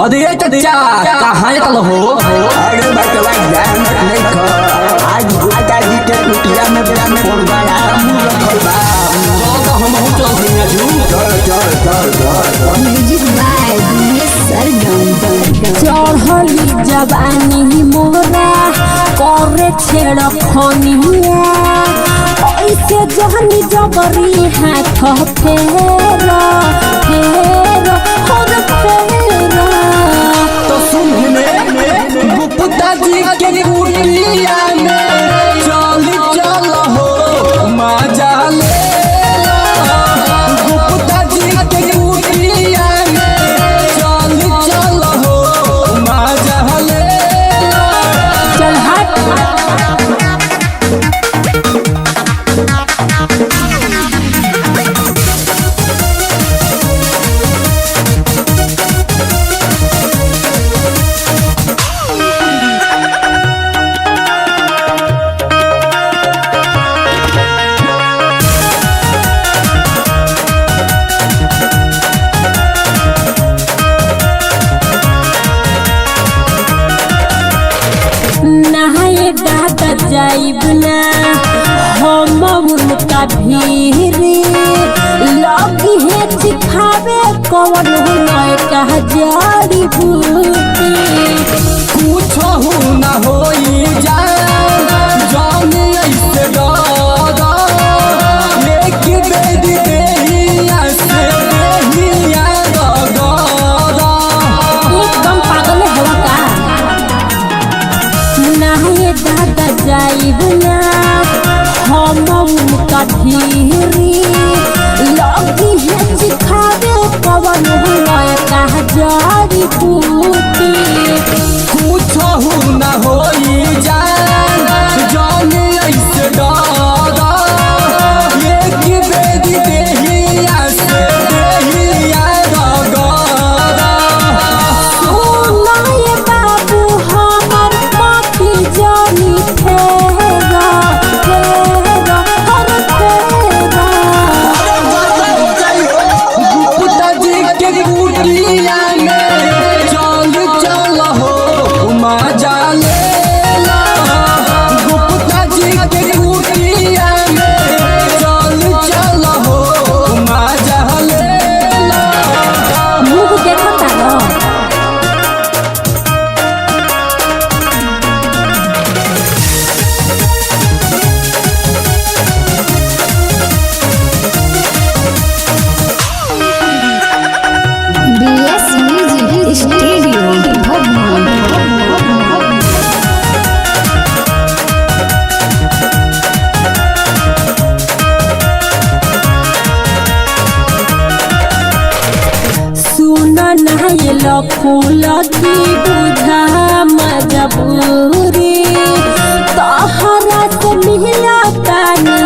अरे ये चचा कहाँ चल हो? अरे बचवा जान नहीं खा आज गुप्ता जी के कुटिया में बयान फोड़ गया मुंह रखल बा तो हम चल सिंह जू चल म्यूजिक बाय चढ़ली जवानी मोरा करे छेड़ खनिया ऐसे जहनी जबरी हाथ फेरा फेरा और फेरा तो सुन गुप्ता जी के कुटिया में चल हो मजा ले गुप्ता जी के कुटिया में चल हो मजा ले चल हट नहाए दादा जाइब ना हम उनका भीरी लगी है सिखावे कौन हुआ कहा जारी बूटी कुछ हो ना होई जान ऐसे डरा लेकिन बेदी देहिया से देहिया डरा एकदम पागल हवा का नहाए दादा जाइब ना हम उनका भीरी लगी है सिखावे कौन हुआ कहा जारी बूटी कुछ हो ना होई जान ऐसे डरा लेकिन बेदी देहिया से देहिया डरा सुनाए बाबू हमर माटी जानी फेरा फेरा हर फेरा गुप्ता जी के कुटिया में चल हो मजा ले गुप्ता जी के कुटिया में चल हो मजा ले मुख देखता न बीएस म्यूजिक स्टूडियो सुना नहीं लखूल की बुझा मजबूरी तहरा से मिला पानी